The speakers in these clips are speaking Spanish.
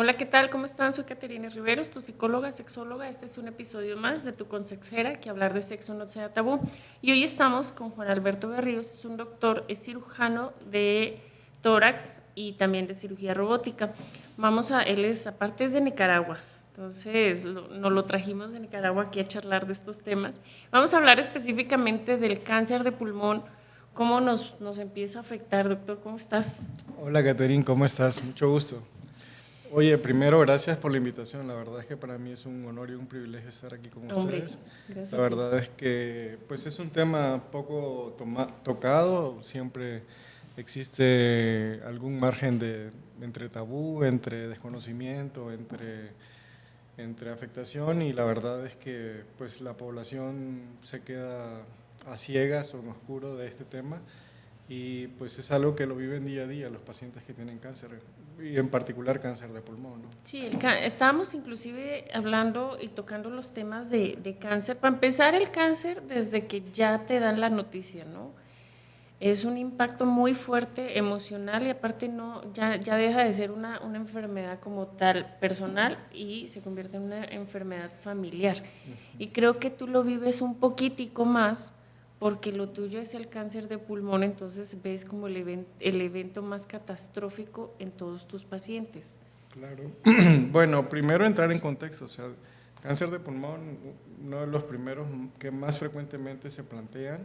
Hola, ¿qué tal? ¿Cómo están? Soy Caterina Riveros, tu psicóloga, sexóloga. Este es un episodio más de Tu Consejera, que hablar de sexo no sea tabú. Y hoy estamos con Juan Alberto Berríos, es un doctor, es cirujano de tórax y también de cirugía robótica. Él es, aparte es de Nicaragua, entonces nos lo trajimos de Nicaragua aquí a charlar de estos temas. Vamos a hablar específicamente del cáncer de pulmón, cómo nos empieza a afectar. Doctor, ¿cómo estás? Hola, Caterín, ¿cómo estás? Mucho gusto. Oye, primero, gracias por la invitación. La verdad es que para mí es un honor y un privilegio estar aquí con Hombre, ustedes. gracias La a ti. verdad es que pues es un tema poco tocado, siempre existe algún margen entre tabú, entre desconocimiento, entre afectación y la verdad es que pues la población se queda a ciegas o en oscuro de este tema y pues es algo que lo viven día a día los pacientes que tienen cáncer y en particular cáncer de pulmón, ¿no? Sí, estábamos inclusive hablando y tocando los temas de cáncer. Para empezar, el cáncer, desde que ya te dan la noticia, ¿no? Es un impacto muy fuerte emocional y aparte ya deja de ser una enfermedad como tal personal y se convierte en una enfermedad familiar. Y creo que tú lo vives un poquitico más porque lo tuyo es el cáncer de pulmón, entonces ves como el evento más catastrófico en todos tus pacientes. Claro. Bueno, primero entrar en contexto, o sea, cáncer de pulmón, uno de los primeros que más frecuentemente se plantean,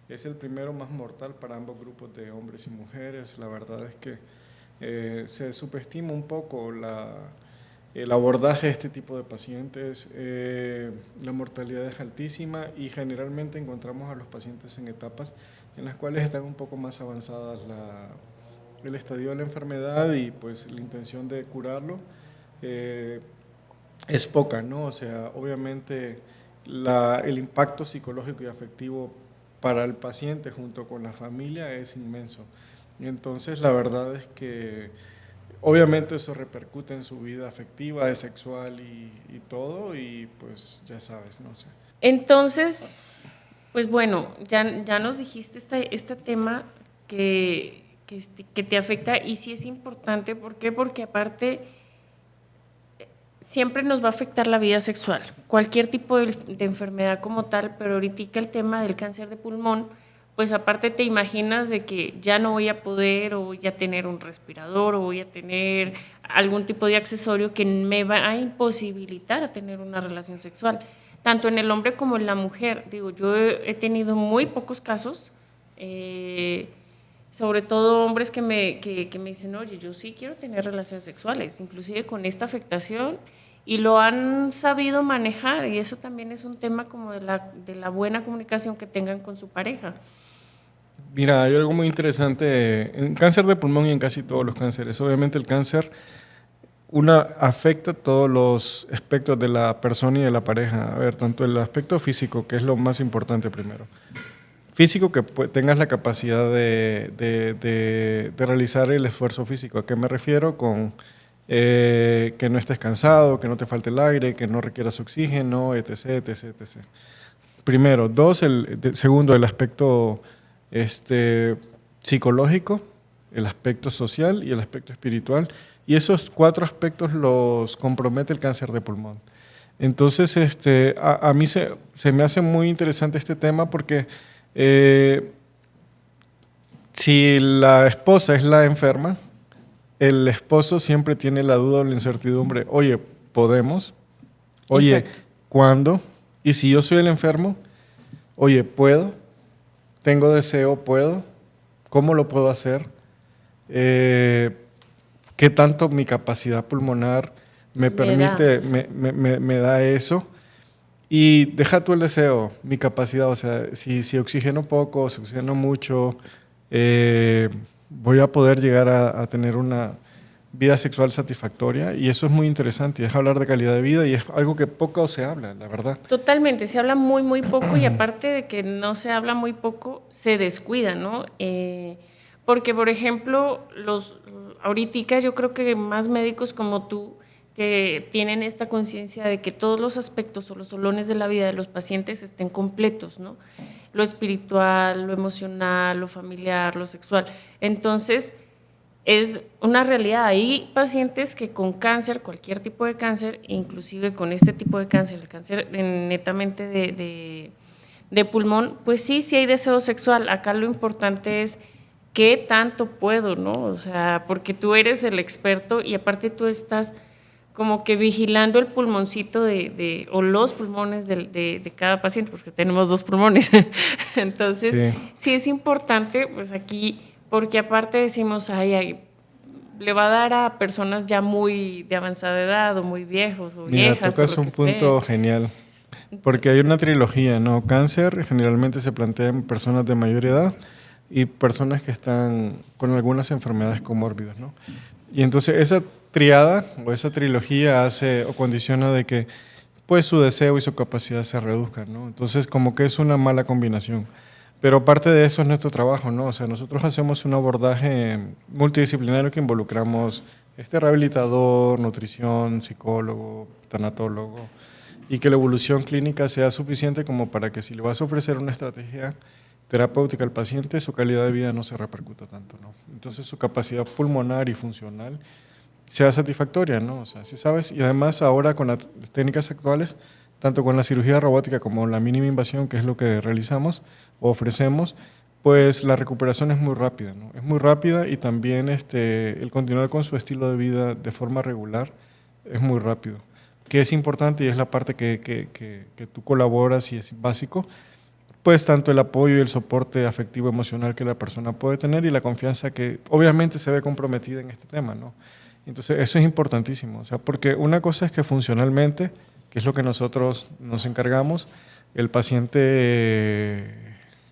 es el primero más mortal para ambos grupos de hombres y mujeres. La verdad es que se subestima un poco el abordaje de este tipo de pacientes. La mortalidad es altísima y generalmente encontramos a los pacientes en etapas en las cuales están un poco más avanzadas el estadio de la enfermedad y pues la intención de curarlo eh, es poca, ¿no? O sea, obviamente el impacto psicológico y afectivo para el paciente junto con la familia es inmenso. Entonces, la verdad es que obviamente eso repercute en su vida afectiva, sexual y todo, y pues ya sabes, no sé. Entonces, pues bueno, ya nos dijiste este tema que te afecta y sí es importante. ¿Por qué? Porque aparte siempre nos va a afectar la vida sexual, cualquier tipo de enfermedad como tal, pero ahorita el tema del cáncer de pulmón, pues aparte te imaginas de que ya no voy a poder o voy a tener un respirador o voy a tener algún tipo de accesorio que me va a imposibilitar a tener una relación sexual, tanto en el hombre como en la mujer. Digo, yo he tenido muy pocos casos, sobre todo hombres que me dicen, oye, yo sí quiero tener relaciones sexuales, inclusive con esta afectación, y lo han sabido manejar, y eso también es un tema como de la buena comunicación que tengan con su pareja. Mira, hay algo muy interesante en cáncer de pulmón y en casi todos los cánceres. Obviamente el cáncer afecta todos los aspectos de la persona y de la pareja. A ver, tanto el aspecto físico, que es lo más importante primero. Físico, que tengas la capacidad de realizar el esfuerzo físico. ¿A qué me refiero? Con que no estés cansado, que no te falte el aire, que no requieras oxígeno, etc, etc, etc. Primero. Dos, segundo, el aspecto psicológico, el aspecto social y el aspecto espiritual. Y esos cuatro aspectos los compromete el cáncer de pulmón. Entonces, a mí se me hace muy interesante este tema porque si la esposa es la enferma, el esposo siempre tiene la duda o la incertidumbre. Oye, ¿podemos? Oye, Exacto. ¿cuándo? Y si yo soy el enfermo, oye, ¿puedo? ¿Tengo deseo? ¿Puedo? ¿Cómo lo puedo hacer? ¿Qué tanto mi capacidad pulmonar me Me da. permite, me da eso? Y deja tú el deseo, mi capacidad, o sea, si oxigeno poco, si oxigeno mucho, voy a poder llegar a tener una vida sexual satisfactoria y eso es muy interesante y es hablar de calidad de vida y es algo que poco se habla, la verdad. Totalmente, se habla muy, muy poco y aparte de que no se habla muy poco, se descuida, ¿no? Porque, por ejemplo, ahorita yo creo que más médicos como tú que tienen esta conciencia de que todos los aspectos o los solones de la vida de los pacientes estén completos, ¿no? Lo espiritual, lo emocional, lo familiar, lo sexual. Entonces, es una realidad. Hay pacientes que con cáncer, cualquier tipo de cáncer, inclusive con este tipo de cáncer, el cáncer netamente de pulmón, pues sí, sí hay deseo sexual. Acá lo importante es qué tanto puedo, ¿no? O sea, porque tú eres el experto y aparte tú estás como que vigilando el pulmoncito o los pulmones de cada paciente, porque tenemos 2 pulmones. Entonces, Sí. sí es importante, pues aquí, porque aparte decimos, ay, le va a dar a personas ya muy de avanzada edad o muy viejos o Mira, viejas o tocas lo que un sea. punto genial, porque hay una trilogía, ¿no? Cáncer generalmente se plantea en personas de mayor edad y personas que están con algunas enfermedades comórbidas, ¿no? Y entonces esa triada o esa trilogía hace o condiciona de que pues su deseo y su capacidad se reduzcan, ¿no? Entonces como que es una mala combinación. Pero aparte de eso es nuestro trabajo, ¿no? O sea, nosotros hacemos un abordaje multidisciplinario que involucramos rehabilitador, nutrición, psicólogo, tanatólogo, y que la evolución clínica sea suficiente como para que si le vas a ofrecer una estrategia terapéutica al paciente, su calidad de vida no se repercuta tanto, ¿no? Entonces su capacidad pulmonar y funcional sea satisfactoria, ¿no? O sea, sí sabes, y además ahora con las técnicas actuales, tanto con la cirugía robótica como la mínima invasión, que es lo que realizamos o ofrecemos, pues la recuperación es muy rápida, ¿no? Es muy rápida y también el continuar con su estilo de vida de forma regular es muy rápido, que es importante y es la parte que tú colaboras y es básico, pues tanto el apoyo y el soporte afectivo emocional que la persona puede tener y la confianza que obviamente se ve comprometida en este tema, ¿no? Entonces eso es importantísimo, o sea, porque una cosa es que funcionalmente, que es lo que nosotros nos encargamos, el paciente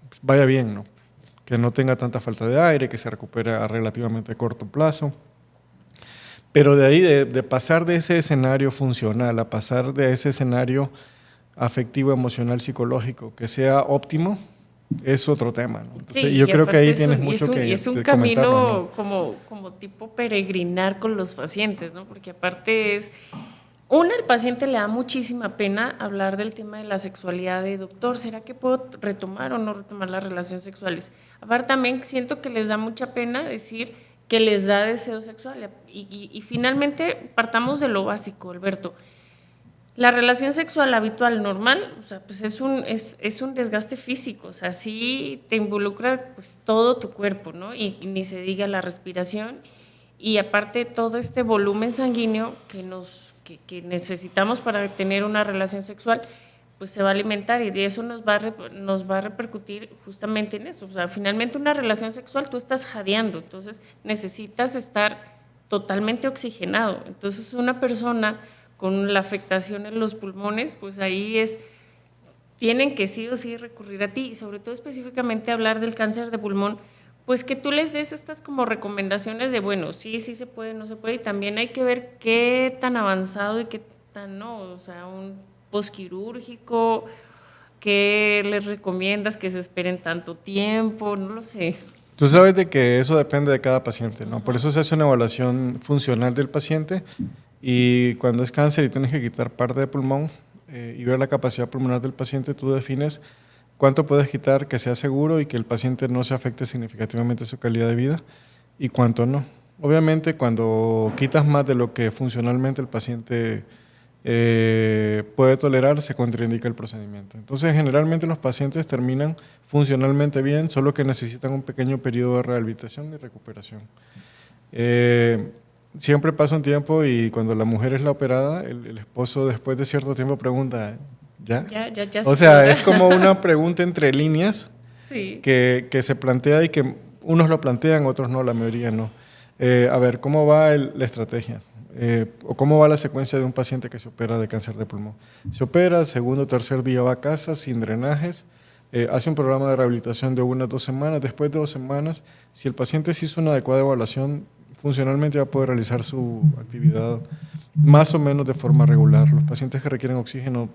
pues, vaya bien, ¿no? Que no tenga tanta falta de aire, que se recupere a relativamente corto plazo. Pero de ahí, de pasar de ese escenario funcional a pasar de ese escenario afectivo, emocional, psicológico, que sea óptimo, es otro tema, ¿no? Entonces, Sí, yo y creo que aparte ahí tienes mucho y que es un comentarnos, ¿no? camino como tipo peregrinar con los pacientes, ¿no? Porque aparte el paciente le da muchísima pena hablar del tema de la sexualidad, de doctor, ¿será que puedo retomar o no retomar las relaciones sexuales? Aparte también siento que les da mucha pena decir que les da deseo sexual. Y finalmente partamos de lo básico, Alberto. La relación sexual habitual normal, o sea, pues es un desgaste físico, o sea, sí te involucra pues todo tu cuerpo, ¿no? Y ni se diga la respiración y aparte todo este volumen sanguíneo que necesitamos para tener una relación sexual, pues se va a alimentar y de eso nos va a repercutir justamente en eso. O sea, finalmente una relación sexual tú estás jadeando, entonces necesitas estar totalmente oxigenado. Entonces una persona con la afectación en los pulmones, pues ahí tienen que sí o sí recurrir a ti y sobre todo específicamente hablar del cáncer de pulmón, pues que tú les des estas como recomendaciones de, bueno, sí, sí se puede, no se puede, y también hay que ver qué tan avanzado y qué tan no, o sea, un posquirúrgico, qué les recomiendas que se esperen tanto tiempo, no lo sé. Tú sabes de que eso depende de cada paciente, ¿no? Por eso se hace una evaluación funcional del paciente y cuando es cáncer y tienes que quitar parte de pulmón y ver la capacidad pulmonar del paciente, tú defines cuánto puedes quitar que sea seguro y que el paciente no se afecte significativamente su calidad de vida y cuánto no. Obviamente, cuando quitas más de lo que funcionalmente el paciente puede tolerar, se contraindica el procedimiento. Entonces, generalmente los pacientes terminan funcionalmente bien, solo que necesitan un pequeño periodo de rehabilitación y recuperación. Siempre pasa un tiempo y cuando la mujer es la operada, el esposo después de cierto tiempo pregunta, ¿ya? Ya O se sea, podrá. es como una pregunta entre líneas Sí. que se plantea y que unos lo plantean, otros no, la mayoría no. A ver, ¿cómo va la estrategia? ¿O cómo va la secuencia de un paciente que se opera de cáncer de pulmón? Se opera, segundo o tercer día va a casa sin drenajes, hace un programa de rehabilitación de 1 o 2 semanas. Después de 2 semanas, si el paciente se hizo una adecuada evaluación, funcionalmente va a poder realizar su actividad más o menos de forma regular. Los pacientes que requieren oxígeno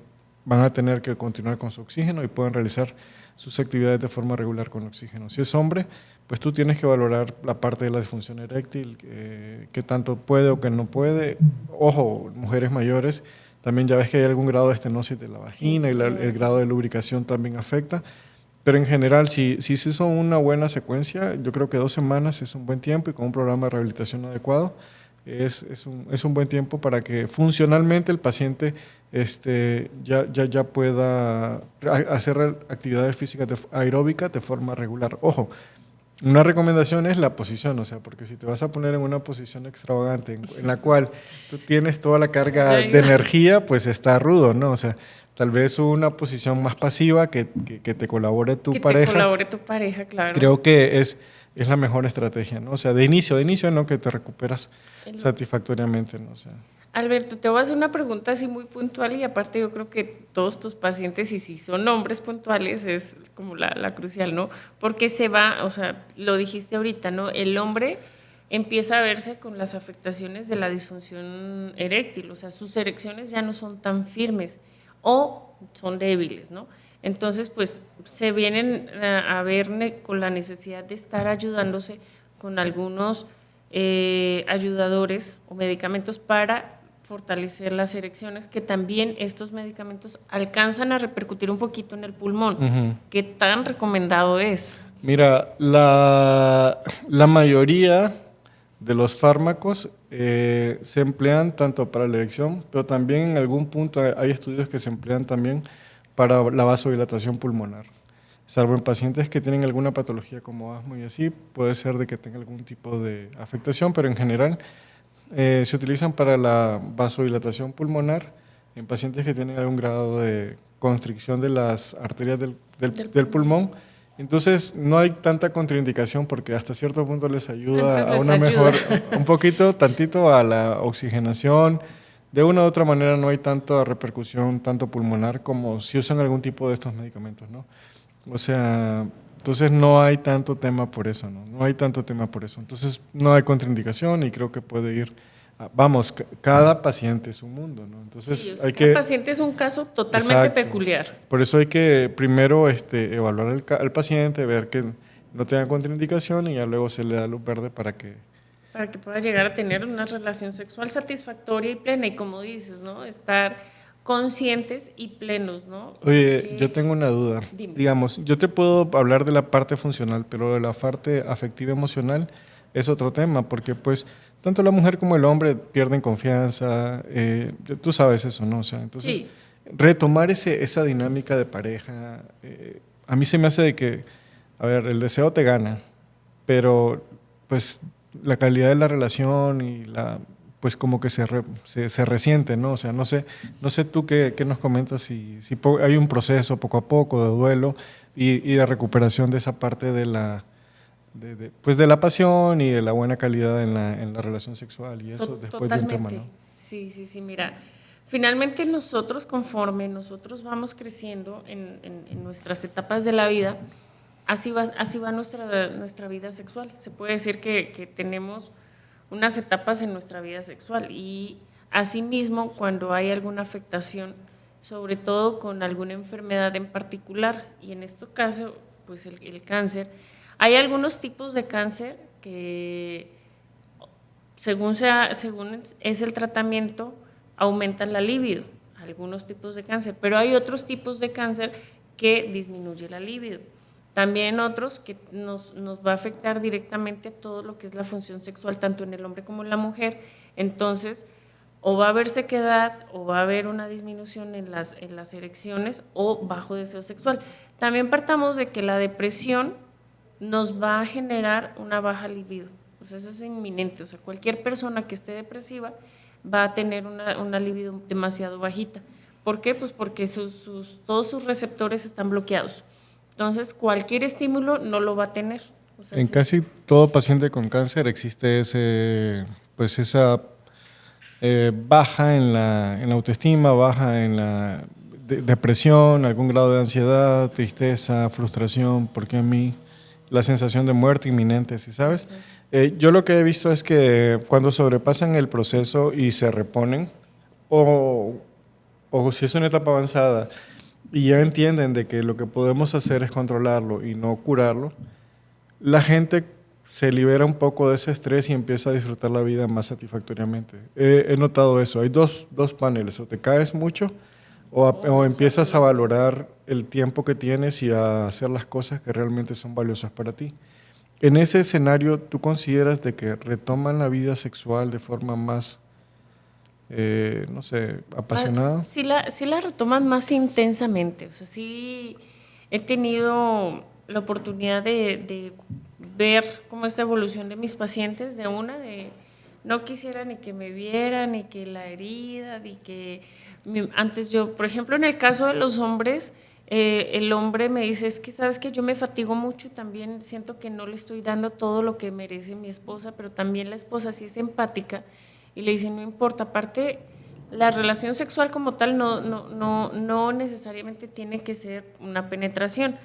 van a tener que continuar con su oxígeno y pueden realizar sus actividades de forma regular con oxígeno. Si es hombre, pues tú tienes que valorar la parte de la disfunción eréctil, qué tanto puede o qué no puede. Ojo, mujeres mayores, también ya ves que hay algún grado de estenosis de la Sí, vagina y el grado de lubricación también afecta. Pero en general, si se hizo una buena secuencia, yo creo que 2 semanas es un buen tiempo y con un programa de rehabilitación adecuado es un buen tiempo para que funcionalmente el paciente ya pueda hacer actividades físicas aeróbicas de forma regular. Ojo, una recomendación es la posición, o sea, porque si te vas a poner en una posición extravagante en la cual tú tienes toda la carga de energía, pues está rudo, ¿no? O sea, tal vez una posición más pasiva que te colabore tu pareja. Que te colabore tu pareja, claro. Creo que es la mejor estrategia, ¿no? O sea, de inicio, ¿no? Que te recuperas satisfactoriamente, ¿no? O sea. Alberto, te voy a hacer una pregunta así muy puntual y aparte yo creo que todos tus pacientes, y si son hombres puntuales, es como la crucial, ¿no? Porque se va, o sea, lo dijiste ahorita, ¿no? El hombre empieza a verse con las afectaciones de la disfunción eréctil, o sea, sus erecciones ya no son tan firmes o son débiles, ¿no? Entonces, pues se vienen a ver con la necesidad de estar ayudándose con algunos ayudadores o medicamentos para fortalecer las erecciones, que también estos medicamentos alcanzan a repercutir un poquito en el pulmón. ¿Qué tan recomendado es? Mira, la mayoría de los fármacos se emplean tanto para la erección, pero también en algún punto hay estudios que se emplean también para la vasodilatación pulmonar. Salvo en pacientes que tienen alguna patología como asma y así, puede ser de que tenga algún tipo de afectación, pero en general se utilizan para la vasodilatación pulmonar en pacientes que tienen algún grado de constricción de las arterias del pulmón. Entonces no hay tanta contraindicación porque hasta cierto punto les ayuda mejor, un poquito, tantito a la oxigenación. De una u otra manera no hay tanta repercusión, tanto pulmonar, como si usan algún tipo de estos medicamentos, ¿no? O sea, entonces no hay tanto tema por eso, ¿no? No hay tanto tema por eso. Entonces no hay contraindicación y creo que puede ir, vamos, cada paciente es un mundo, ¿no? Entonces sí, o sea, cada paciente es un caso totalmente peculiar. Por eso hay que primero evaluar al paciente, ver que no tenga contraindicación y ya luego se le da luz verde para que pueda llegar a tener una relación sexual satisfactoria y plena y como dices, ¿no? Estar conscientes y plenos, ¿no? Oye, yo tengo una duda. Dime. Digamos, yo te puedo hablar de la parte funcional, pero de la parte afectiva emocional es otro tema, porque pues tanto la mujer como el hombre pierden confianza, tú sabes eso, ¿no? O sea, entonces sí. Retomar esa dinámica de pareja, a mí se me hace de que, a ver, el deseo te gana, pero pues la calidad de la relación y pues como que se resiente, ¿no? O sea, no sé tú qué nos comentas, si hay un proceso poco a poco de duelo y de recuperación de esa parte de la pasión y de la buena calidad en la relación sexual y eso después de un tema, ¿no? Sí, mira, finalmente nosotros conforme nosotros vamos creciendo en nuestras etapas de la vida, así va nuestra vida sexual. Se puede decir que tenemos unas etapas en nuestra vida sexual y asimismo cuando hay alguna afectación, sobre todo con alguna enfermedad en particular, y en este caso, pues el cáncer, hay algunos tipos de cáncer que según es el tratamiento, aumentan la libido, algunos tipos de cáncer, pero hay otros tipos de cáncer que disminuye la libido. También otros que nos va a afectar directamente a todo lo que es la función sexual, tanto en el hombre como en la mujer. Entonces, o va a haber sequedad, o va a haber una disminución en las erecciones, o bajo deseo sexual. También partamos de que la depresión nos va a generar una baja libido. O sea, eso es inminente. O sea, cualquier persona que esté depresiva va a tener una libido demasiado bajita. ¿Por qué? Pues porque todos sus receptores están bloqueados. Entonces, cualquier estímulo no lo va a tener. O sea, casi todo paciente con cáncer existe esa baja en la autoestima, baja en la depresión, algún grado de ansiedad, tristeza, frustración, porque a mí la sensación de muerte inminente, ¿sí sabes? Yo lo que he visto es que cuando sobrepasan el proceso y se reponen, o si es una etapa avanzada, y ya entienden de que lo que podemos hacer es controlarlo y no curarlo, la gente se libera un poco de ese estrés y empieza a disfrutar la vida más satisfactoriamente. He notado eso. Hay dos paneles, o te caes mucho o empiezas a valorar el tiempo que tienes y a hacer las cosas que realmente son valiosas para ti. En ese escenario, ¿tú consideras de que retoman la vida sexual de forma más, no sé, apasionada? Sí la retoman más intensamente. O sea, sí he tenido la oportunidad de ver cómo esta evolución de mis pacientes, de no quisiera ni que me vieran, ni que la herida, ni que antes yo, por ejemplo, en el caso de los hombres, el hombre me dice, es que sabes que yo me fatigo mucho y también siento que no le estoy dando todo lo que merece mi esposa, pero también la esposa sí es empática y le dice, no importa, aparte la relación sexual como tal no necesariamente tiene que ser una penetración.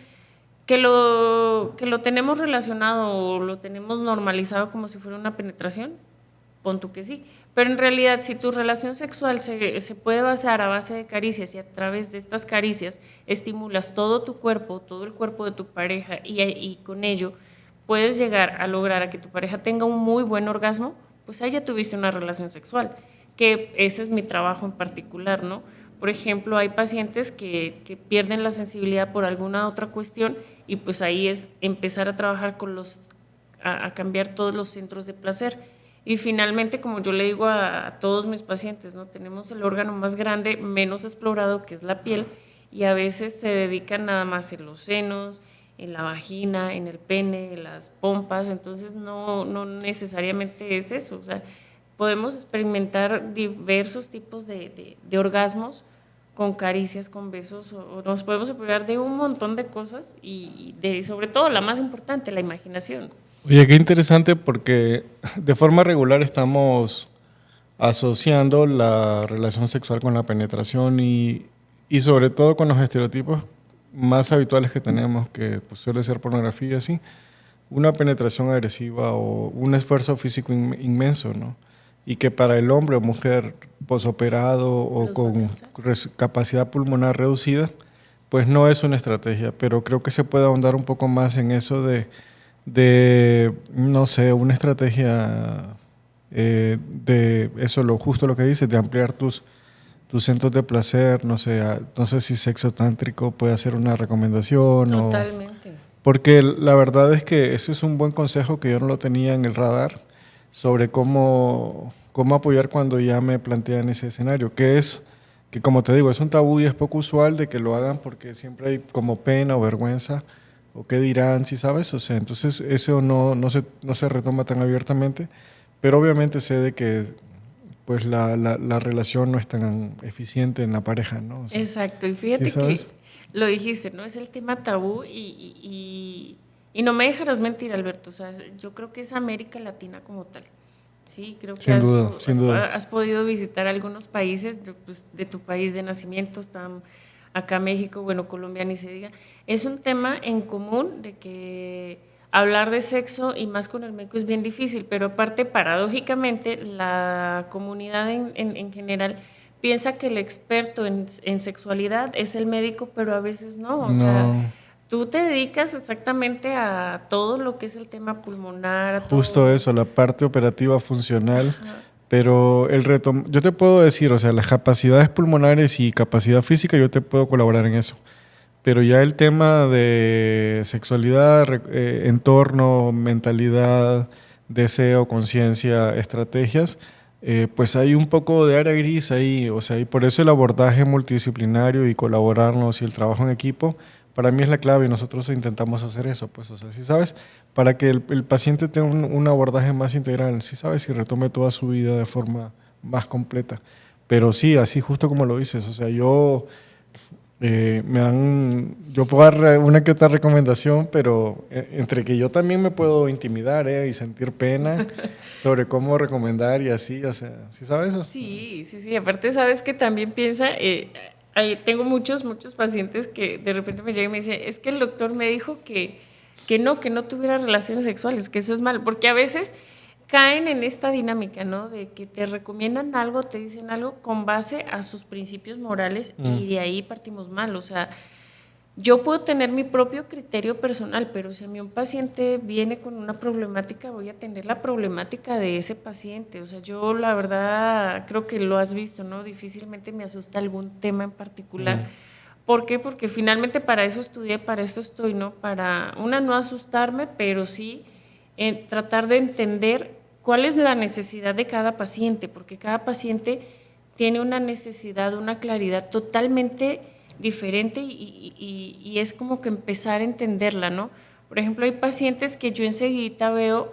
Que lo tenemos relacionado o lo tenemos normalizado como si fuera una penetración, pon tú que sí. Pero en realidad, si tu relación sexual se puede basar a base de caricias y a través de estas caricias estimulas todo tu cuerpo, todo el cuerpo de tu pareja y con ello puedes llegar a lograr a que tu pareja tenga un muy buen orgasmo, pues ahí ya tuviste una relación sexual, que ese es mi trabajo en particular, ¿no? Por ejemplo, hay pacientes que pierden la sensibilidad por alguna otra cuestión y pues ahí es empezar a trabajar a cambiar todos los centros de placer. Y finalmente, como yo le digo a todos mis pacientes, ¿no? Tenemos el órgano más grande, menos explorado, que es la piel, y a veces se dedican nada más en los senos, en la vagina, en el pene, en las pompas, entonces no necesariamente es eso. O sea, podemos experimentar diversos tipos de orgasmos con caricias, con besos, o nos podemos apoyar de un montón de cosas y sobre todo la más importante, la imaginación. Oye, qué interesante porque de forma regular estamos asociando la relación sexual con la penetración y sobre todo con los estereotipos más habituales que tenemos, que pues, suele ser pornografía, ¿sí? Una penetración agresiva o un esfuerzo físico inmenso, ¿no? Y que para el hombre o mujer posoperado o con capacidad pulmonar reducida, pues no es una estrategia, pero creo que se puede ahondar un poco más en eso no sé, una estrategia de eso, justo lo que dices, de ampliar tus centros de placer, no sé, no sé si sexo tántrico puede hacer una recomendación. Totalmente. Porque la verdad es que ese es un buen consejo que yo no lo tenía en el radar sobre cómo apoyar cuando ya me plantean ese escenario, que como te digo, es un tabú y es poco usual de que lo hagan porque siempre hay como pena o vergüenza o qué dirán, si sabes, o sea, entonces eso no se retoma tan abiertamente, pero obviamente sé de que pues la relación no es tan eficiente en la pareja, ¿no? O sea, exacto, y ¿sí fíjate que sabes? lo dijiste, ¿no? Es el tema tabú y no me dejarás mentir, Alberto, o sea, yo creo que es América Latina como tal. Sí, creo que Sin duda, sin duda. has podido visitar algunos países pues, de tu país de nacimiento, están acá México, bueno, Colombia ni se diga. Es un tema en común de que hablar de sexo y más con el médico es bien difícil, pero aparte, paradójicamente, la comunidad en general piensa que el experto en sexualidad es el médico, pero a veces no, o sea, No. tú te dedicas exactamente a todo lo que es el tema pulmonar, a Justo todo. eso, la parte operativa funcional, Ajá. pero el reto, yo te puedo decir, o sea, las capacidades pulmonares y capacidad física, yo te puedo colaborar en eso, pero ya el tema de sexualidad, entorno, mentalidad, deseo, conciencia, estrategias, pues hay un poco de área gris ahí, o sea, y por eso el abordaje multidisciplinario y colaborarnos y el trabajo en equipo, para mí es la clave y nosotros intentamos hacer eso, pues, o sea, si sabes, para que el paciente tenga un abordaje más integral, si sabes, y retome toda su vida de forma más completa. Pero sí, así justo como lo dices, o sea, yo puedo dar una que otra recomendación, pero entre que yo también me puedo intimidar y sentir pena sobre cómo recomendar y así, o sea, ¿sí sabes? Sí. Aparte, sabes que también piensa, tengo muchos pacientes que de repente me llegan y me dicen, es que el doctor me dijo que no tuviera relaciones sexuales, que eso es malo, porque a veces caen en esta dinámica, ¿no? De que te recomiendan algo, te dicen algo con base a sus principios morales y de ahí partimos mal, o sea, yo puedo tener mi propio criterio personal, pero si a mí un paciente viene con una problemática, voy a atender la problemática de ese paciente. O sea, yo la verdad creo que lo has visto, ¿no? Difícilmente me asusta algún tema en particular. ¿Por qué? Porque finalmente para eso estudié, para esto estoy, ¿no? Para, no asustarme, pero sí tratar de entender cuál es la necesidad de cada paciente, porque cada paciente tiene una necesidad, una claridad totalmente diferente y es como que empezar a entenderla, ¿no? Por ejemplo, hay pacientes que yo enseguida veo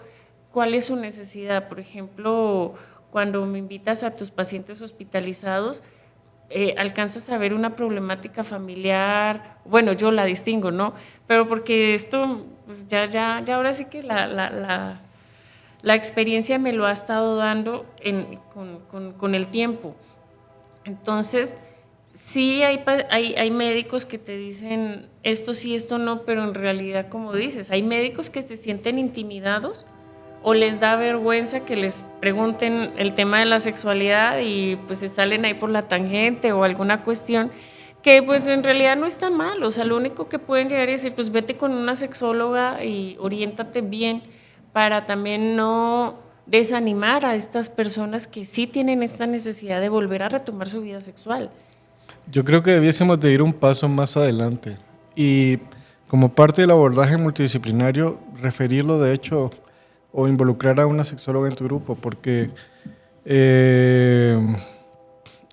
cuál es su necesidad. Por ejemplo, cuando me invitas a tus pacientes hospitalizados, alcanzas a ver una problemática familiar, bueno, yo la distingo, ¿no? Pero porque esto, pues, ya ahora sí que la experiencia me lo ha estado dando con el tiempo. Entonces, sí hay médicos que te dicen esto sí, esto no, pero en realidad, como dices, hay médicos que se sienten intimidados o les da vergüenza que les pregunten el tema de la sexualidad y pues se salen ahí por la tangente o alguna cuestión que pues en realidad no está mal. O sea, lo único que pueden llegar y decir, pues vete con una sexóloga y oriéntate bien para también no desanimar a estas personas que sí tienen esta necesidad de volver a retomar su vida sexual. Yo creo que debiésemos de ir un paso más adelante y como parte del abordaje multidisciplinario, referirlo de hecho o involucrar a una sexóloga en tu grupo, porque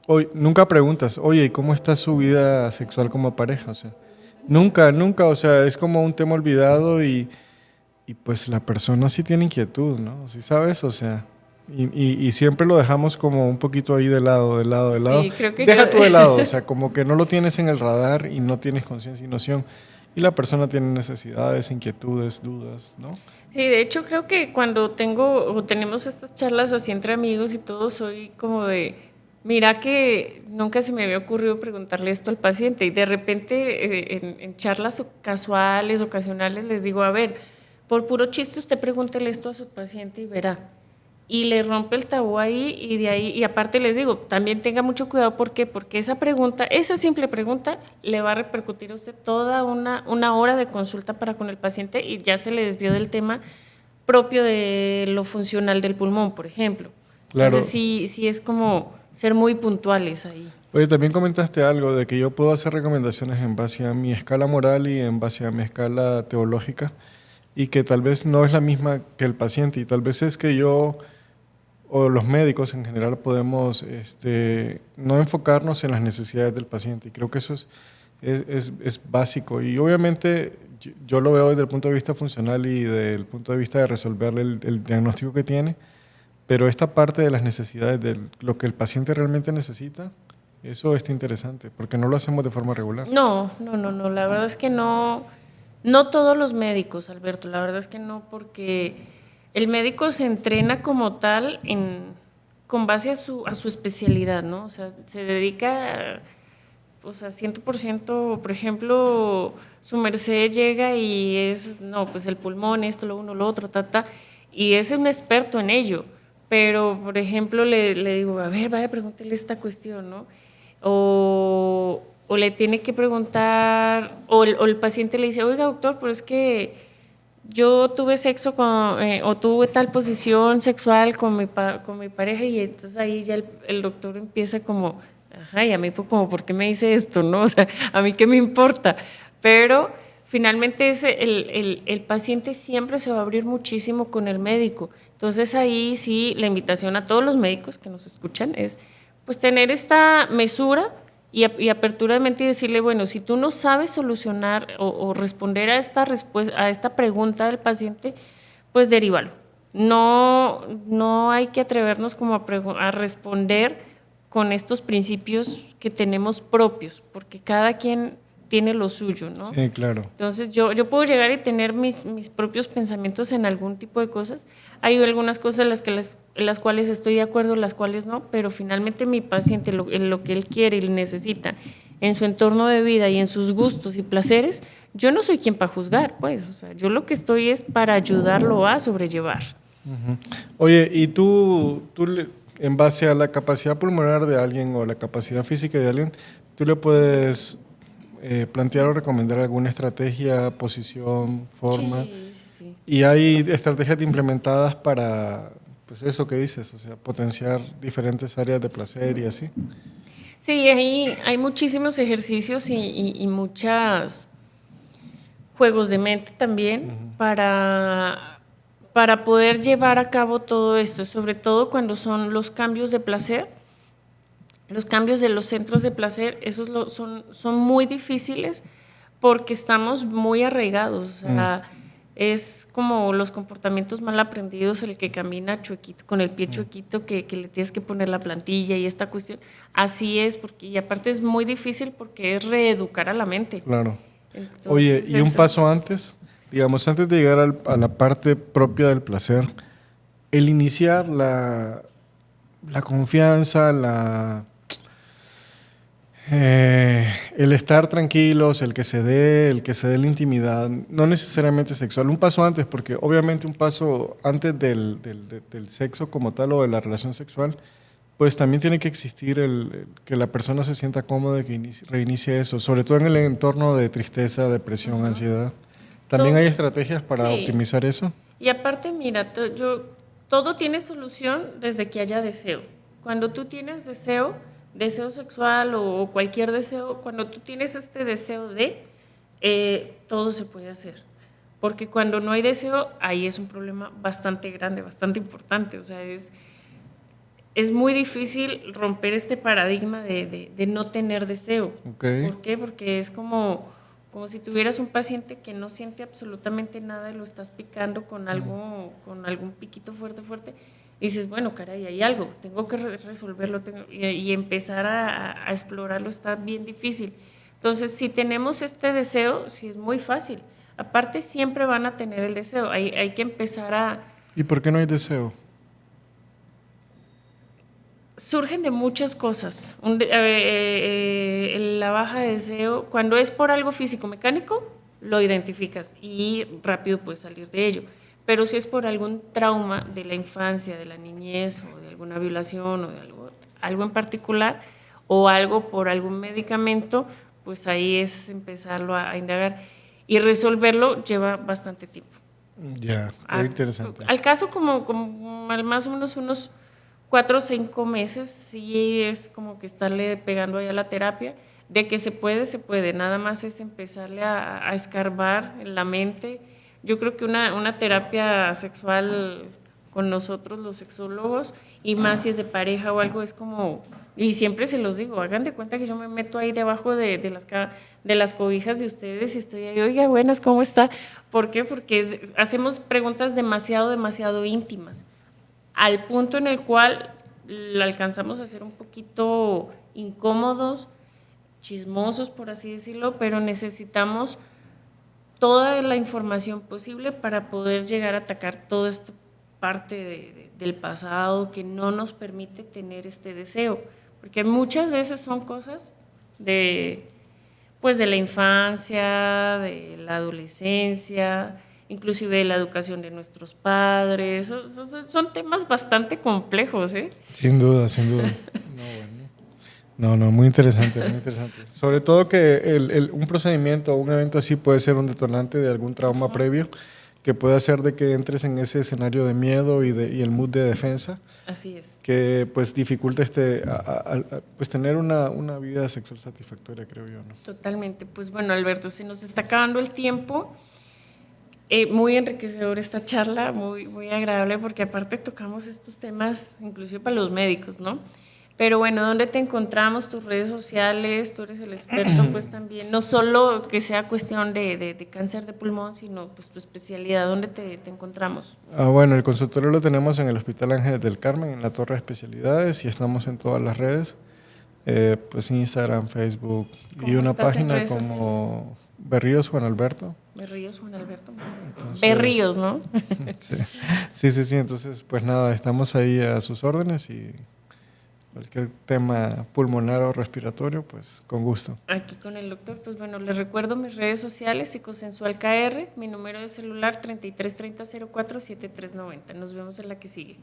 hoy, nunca preguntas, oye, ¿y cómo está su vida sexual como pareja? O sea, nunca, o sea, es como un tema olvidado y pues la persona sí tiene inquietud, ¿no? ¿Sí sabes? O sea, y siempre lo dejamos como un poquito ahí de lado. Sí, creo que Deja tú de lado, o sea, como que no lo tienes en el radar y no tienes conciencia y noción. Y la persona tiene necesidades, inquietudes, dudas, ¿no? Sí, de hecho creo que cuando tengo o tenemos estas charlas así entre amigos y todo, soy como de, mira que nunca se me había ocurrido preguntarle esto al paciente y de repente en charlas casuales, ocasionales, les digo, a ver, por puro chiste usted pregúntele esto a su paciente y verá. Y le rompe el tabú ahí y de ahí, y aparte les digo, también tenga mucho cuidado, ¿por qué? Porque esa pregunta, esa simple pregunta, le va a repercutir a usted toda una hora de consulta para con el paciente y ya se le desvió del tema propio de lo funcional del pulmón, por ejemplo. Claro. Entonces sí es como ser muy puntuales ahí. Oye, también comentaste algo de que yo puedo hacer recomendaciones en base a mi escala moral y en base a mi escala teológica y que tal vez no es la misma que el paciente y tal vez es que yo o los médicos en general podemos no enfocarnos en las necesidades del paciente. Y creo que eso es básico. Y obviamente yo lo veo desde el punto de vista funcional y desde el punto de vista de resolverle el diagnóstico que tiene, pero esta parte de las necesidades, de lo que el paciente realmente necesita, eso está interesante, porque no lo hacemos de forma regular. No, la verdad es que no todos los médicos, Alberto, la verdad es que no, porque el médico se entrena como tal con base a su especialidad, ¿no? O sea, se dedica, o sea, 100%, por ejemplo, su merced llega y es, no, pues el pulmón, esto, lo uno, lo otro, y es un experto en ello. Pero, por ejemplo, le digo, a ver, vaya, pregúntele esta cuestión, ¿no? O le tiene que preguntar, o el paciente le dice, oiga, doctor, pero es que yo tuve sexo o tuve tal posición sexual con mi pareja y entonces ahí ya el doctor empieza como, ajá, y a mí pues como, ¿por qué me dice esto? ¿No? O sea, a mí qué me importa. Pero finalmente el paciente siempre se va a abrir muchísimo con el médico. Entonces ahí sí, la invitación a todos los médicos que nos escuchan es pues tener esta mesura y apertura de mente y decirle, bueno, si tú no sabes solucionar o responder a esta pregunta del paciente, pues derívalo. No hay que atrevernos como a responder con estos principios que tenemos propios, porque cada quien tiene lo suyo, ¿no? Sí, claro. Entonces yo puedo llegar y tener mis propios pensamientos en algún tipo de cosas. Hay algunas cosas en las cuales estoy de acuerdo, las cuales no, pero finalmente mi paciente, en lo que él quiere y necesita, en su entorno de vida y en sus gustos y placeres, yo no soy quien para juzgar, pues, o sea, yo lo que estoy es para ayudarlo a sobrellevar. Uh-huh. Oye, ¿y en base a la capacidad pulmonar de alguien o la capacidad física de alguien, tú le puedes plantear o recomendar alguna estrategia, posición, forma. Sí, sí, sí. Y hay estrategias implementadas para, pues eso que dices, o sea, potenciar diferentes áreas de placer y así. Sí, hay muchísimos ejercicios y muchos juegos de mente también para poder llevar a cabo todo esto, sobre todo cuando son los cambios de placer, los cambios de los centros de placer, son muy difíciles porque estamos muy arraigados, o sea, es como los comportamientos mal aprendidos, el que camina chuequito, con el pie chuequito, que le tienes que poner la plantilla y esta cuestión, así es, porque y aparte es muy difícil porque es reeducar a la mente. Claro. Entonces, Oye, y un paso antes, digamos, antes de llegar a la parte propia del placer, el iniciar la confianza, el estar tranquilos, el que se dé la intimidad, no necesariamente sexual, un paso antes, porque obviamente un paso antes del sexo como tal o de la relación sexual, pues también tiene que existir que la persona se sienta cómoda y que reinicie eso, sobre todo en el entorno de tristeza, depresión, ansiedad. ¿También hay estrategias para sí. optimizar eso? Y aparte, mira, todo tiene solución desde que haya deseo. Cuando tú tienes deseo sexual o cualquier deseo, cuando tú tienes este deseo todo se puede hacer. Porque cuando no hay deseo, ahí es un problema bastante grande, bastante importante. O sea, es muy difícil romper este paradigma de no tener deseo. Okay. ¿Por qué? Porque es como si tuvieras un paciente que no siente absolutamente nada y lo estás picando con algún piquito fuerte, y dices, bueno, caray, hay algo, tengo que resolverlo y empezar a explorarlo está bien difícil. Entonces, si tenemos este deseo, sí es muy fácil. Aparte, siempre van a tener el deseo, hay que empezar a... ¿Y por qué no hay deseo? Surgen de muchas cosas. La baja de deseo, cuando es por algo físico-mecánico, lo identificas y rápido puedes salir de ello. Pero si es por algún trauma de la infancia, de la niñez o de alguna violación o de algo en particular o algo por algún medicamento, pues ahí es empezarlo a indagar. Y resolverlo lleva bastante tiempo. Ya, qué interesante. Al caso como al más o menos unos 4 o 5 meses, sí es como que estarle pegando ahí a la terapia. De que se puede. Nada más es empezarle a escarbar en la mente. Yo creo que una terapia sexual con nosotros, los sexólogos, y más si es de pareja o algo, es como, y siempre se los digo, hagan de cuenta que yo me meto ahí debajo de las cobijas de ustedes y estoy ahí, oiga, buenas, ¿cómo está? ¿Por qué? Porque hacemos preguntas demasiado íntimas, al punto en el cual la alcanzamos a ser un poquito incómodos, chismosos, por así decirlo, pero necesitamos toda la información posible para poder llegar a atacar toda esta parte del pasado que no nos permite tener este deseo, porque muchas veces son cosas pues de la infancia, de la adolescencia, inclusive de la educación de nuestros padres. Son temas bastante complejos, ¿eh? Sin duda, sin duda. No, muy interesante, muy interesante. Sobre todo que un procedimiento o un evento así puede ser un detonante de algún trauma previo que puede hacer de que entres en ese escenario de miedo y el mood de defensa. Así es. Que pues dificulta pues tener una vida sexual satisfactoria, creo yo, ¿no? Totalmente. Pues bueno, Alberto, se nos está acabando el tiempo. Muy enriquecedor esta charla, muy agradable, porque aparte tocamos estos temas inclusive para los médicos, ¿no? Pero bueno, ¿dónde te encontramos? Tus redes sociales, tú eres el experto, pues también, no solo que sea cuestión de cáncer de pulmón, sino pues tu especialidad, ¿dónde te encontramos? Bueno, el consultorio lo tenemos en el Hospital Ángeles del Carmen, en la Torre de Especialidades, y estamos en todas las redes, pues Instagram, Facebook, y una página como Berríos Juan Alberto. Berríos Juan Alberto. Entonces, Berríos, ¿no? Sí, entonces pues nada, estamos ahí a sus órdenes y cualquier tema pulmonar o respiratorio, pues con gusto. Aquí con el doctor, pues bueno, les recuerdo mis redes sociales, Psicosensual KR, mi número de celular 3330047390. Nos vemos en la que sigue.